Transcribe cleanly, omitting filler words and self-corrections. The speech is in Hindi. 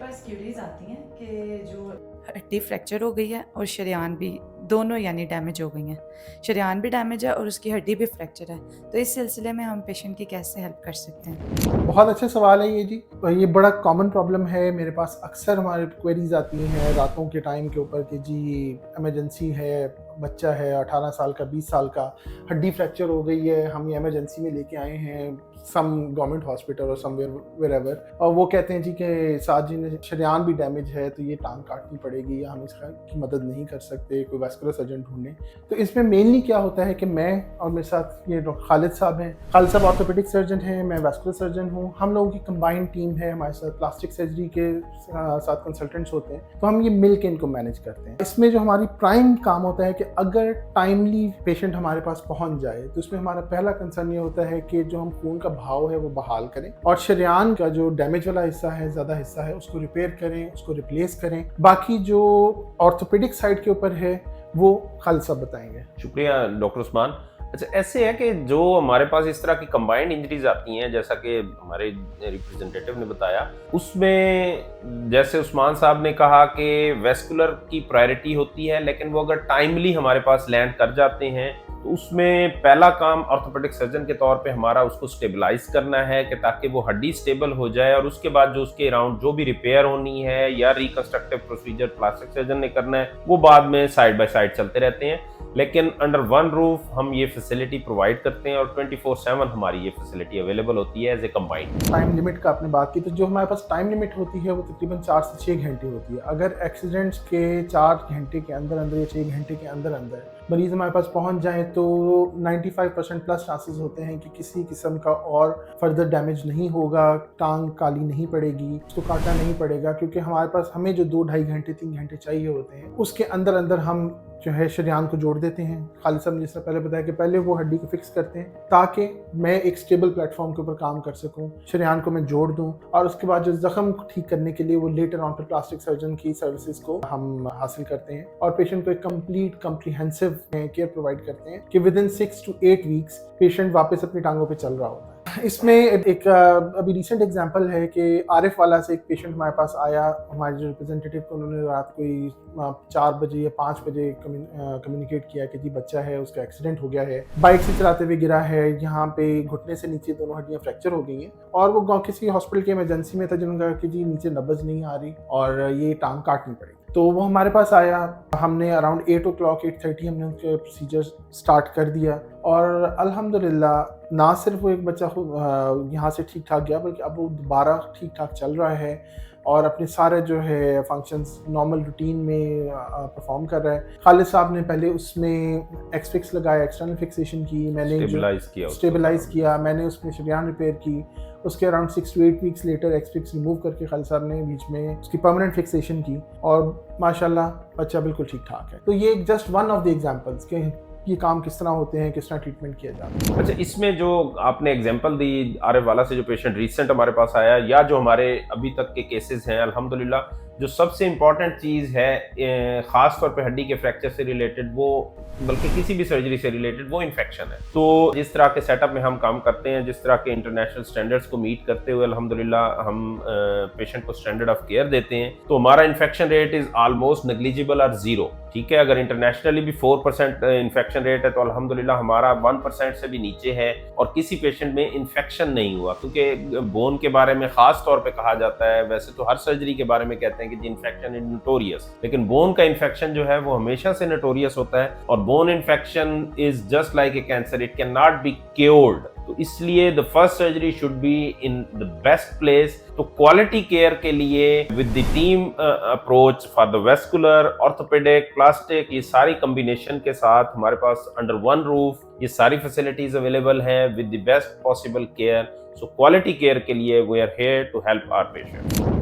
पास क्यूरीज आती हैं कि जो हड्डी फ्रैक्चर हो गई है और शरेयान भी, दोनों यानी डैमेज हो गई हैं। शरेयान भी डैमेज है और उसकी हड्डी भी फ्रैक्चर है। तो इस सिलसिले में हम पेशेंट की कैसे हेल्प कर सकते हैं? बहुत अच्छा सवाल है ये जी। ये बड़ा कॉमन प्रॉब्लम है। मेरे पास अक्सर हमारे क्वेरीज आती हैं रातों के टाइम के ऊपर कि जी इमरजेंसी है, बच्चा है 18 साल का, 20 साल का, हड्डी फ्रैक्चर हो गई है, हम ये इमरजेंसी में लेके आए हैं सम गवर्नमेंट हॉस्पिटल और समवेयर वेरेवर, और वो कहते हैं जी कि साथ जी ने शरेयान भी डैमेज है तो ये टांग काटनी पड़ेगी या हम इसकी मदद नहीं कर सकते, कोई वैस्कुलर सर्जन ढूंढें। तो इसमें मेनली क्या होता है कि मैं और मेरे साथ ये डॉक्टर खालिद साहब हैं। खालिद साहब ऑर्थोपेडिक सर्जन हैं, मैं वैस्कुलर सर्जन हूँ। हम लोगों की कंबाइंड टीम है, हमारे साथ प्लास्टिक सर्जरी के साथ कंसल्टेंट्स होते हैं, तो हम ये मिल के इनको मैनेज करते हैं। इसमें जो हमारी प्राइम काम होता है कि अगर टाइमली पेशेंट हमारे पास पहुंच जाए तो इसमें हमारा पहला कंसर्न ये होता है कि जो हम खून का भाव है वो बहाल करें और शरेयान का जो डैमेज वाला हिस्सा है, ज़्यादा हिस्सा है, उसको रिपेयर करें, उसको रिप्लेस करें। बाकी जो ऑर्थोपेडिक साइड के ऊपर है वो खालिद साहब बताएंगे। शुक्रिया डॉक्टर उस्मान। अच्छा, ऐसे है कि जो हमारे पास इस तरह की कंबाइंड इंजरीज आती हैं, जैसा कि हमारे रिप्रेजेंटेटिव ने बताया, उसमें जैसे उस्मान साहब ने कहा कि वेस्कुलर की प्रायोरिटी होती है, लेकिन वो अगर टाइमली हमारे पास लैंड कर जाते हैं तो उसमें पहला काम ऑर्थोपेडिक सर्जन के तौर पे हमारा उसको स्टेबलाइज करना है कि ताकि वो हड्डी स्टेबल हो जाए, और उसके बाद जो उसके अराउंड जो भी रिपेयर होनी है या रिकंस्ट्रक्टिव प्रोसीजर प्लास्टिक सर्जन ने करना है वो बाद में साइड बाय साइड चलते रहते हैं। लेकिन अंडर वन रूफ हम ये फैसिलिटी प्रोवाइड करते हैं और 24/7 हमारी ये फैसिलिटी अवेलेबल होती है as a combined. Time limit का आपने बात की, तो जो हमारे पास टाइम लिमिट होती है वो तकरीबन 4 से 6 घंटे होती है। अगर एक्सीडेंट्स के 4 घंटे के अंदर अंदर या 6 घंटे के अंदर अंदर मरीज हमारे पास पहुंच जाए तो 95% प्लस चांसेस होते हैं कि किसी किस्म का और फर्दर डैमेज नहीं होगा, टांग काली नहीं पड़ेगी, उसको काटना नहीं पड़ेगा, क्योंकि हमारे पास हमें जो 2-2.5 घंटे 3 घंटे चाहिए होते हैं उसके अंदर अंदर हम जो है शरेयान को जोड़ देते हैं। खालिद साहब ने जिस तरह पहले बताया कि पहले वो हड्डी को फिक्स करते हैं ताकि मैं एक स्टेबल प्लेटफॉर्म के ऊपर काम कर सकूं, शरेयान को मैं जोड़ दूं, और उसके बाद जो जख्म को ठीक करने के लिए वो लेटर ऑन पर प्लास्टिक सर्जन की सर्विसेज को हम हासिल करते हैं और पेशेंट को एक कंप्लीट कम्प्रीहेंसिव केयर प्रोवाइड करते हैं कि with in 6 to 8 weeks patient वापस अपनी टांगों पर चल रहा होता है। इसमें एक अभी रिसेंट एग्जांपल है कि आरिफ वाला से एक पेशेंट हमारे पास आया। हमारे जो रिप्रेजेंटेटिव को उन्होंने रात कोई 4 बजे या 5 बजे कम्युनिकेट किया कि जी बच्चा है, उसका एक्सीडेंट हो गया है, बाइक से चलाते हुए गिरा है, यहाँ पे घुटने से नीचे दोनों हड्डियाँ फ्रैक्चर हो गई हैं, और वो गाँव किसी हॉस्पिटल के इमरजेंसी में था जिन्होंने कहा कि जी नीचे नब्ज़ नहीं आ रही और ये टांग काटनी पड़ेगी। तो वो हमारे पास आया, हमने अराउंड 8 o'clock 8:30 हमने उनके प्रोसीजर स्टार्ट कर दिया और अल्हम्दुलिल्लाह ना सिर्फ वो एक बच्चा यहाँ से ठीक ठाक गया बल्कि अब वो दोबारा ठीक ठाक चल रहा है और अपने सारे जो है फंक्शंस नॉर्मल रूटीन में परफॉर्म कर रहा है। खालिद साहब ने पहले उसमें एक्सफिक्स लगाया, एक्सटर्नल फिक्सेशन की, मैंने स्टेबलाइज किया, मैंने उसमें शरेयान रिपेयर की। उसके around 6 to 8 weeks later ex fix remove करके खालिद साहब ने बीच में उसकी परमानेंट फिक्सेशन की और माशाल्लाह बच्चा बिल्कुल ठीक ठाक है। तो ये just one of the examples के ये काम किस तरह होते हैं, किस तरह ट्रीटमेंट किया जाता है। अच्छा, इसमें जो आपने एग्जांपल दी आरिफ वाला से, जो पेशेंट रिसेंट हमारे पास आया, या जो हमारे अभी तक के केसेस हैं, अल्हम्दुलिल्लाह जो सबसे इम्पॉर्टेंट चीज़ है ख़ास तौर पे हड्डी के फ्रैक्चर से रिलेटेड, वो बल्कि किसी भी सर्जरी से रिलेटेड, वो इन्फेक्शन है। तो जिस तरह के सेटअप में हम काम करते हैं, जिस तरह के इंटरनेशनल स्टैंडर्ड्स को मीट करते हुए अल्हम्दुलिल्लाह हम पेशेंट को स्टैंडर्ड ऑफ केयर देते हैं, तो हमारा infection rate is almost negligible और ज़ीरो। ठीक है, अगर इंटरनेशनली भी 4% इन्फेक्शन रेट है तो अल्हम्दुलिल्लाह हमारा 1% से भी नीचे है और किसी पेशेंट में इन्फेक्शन नहीं हुआ। क्योंकि बोन के बारे में ख़ास तौर पे कहा जाता है, वैसे तो हर सर्जरी के बारे में कहते हैं कि जी इन्फेक्शन इज नोटोरियस, लेकिन बोन का इन्फेक्शन जो है वो हमेशा से नोटोरियस होता है और bone infection is just like a cancer, it can not be cured. तो इसलिए the first surgery should be in the best place. तो क्वालिटी केयर के लिए with the team approach for the vascular, orthopaedic, plastic, ये सारी कॉम्बिनेशन के साथ हमारे पास अंडर वन रूफ ये सारी फैसिलिटीज अवेलेबल हैं with the best possible care. So quality care के लिए we are here to help our patients.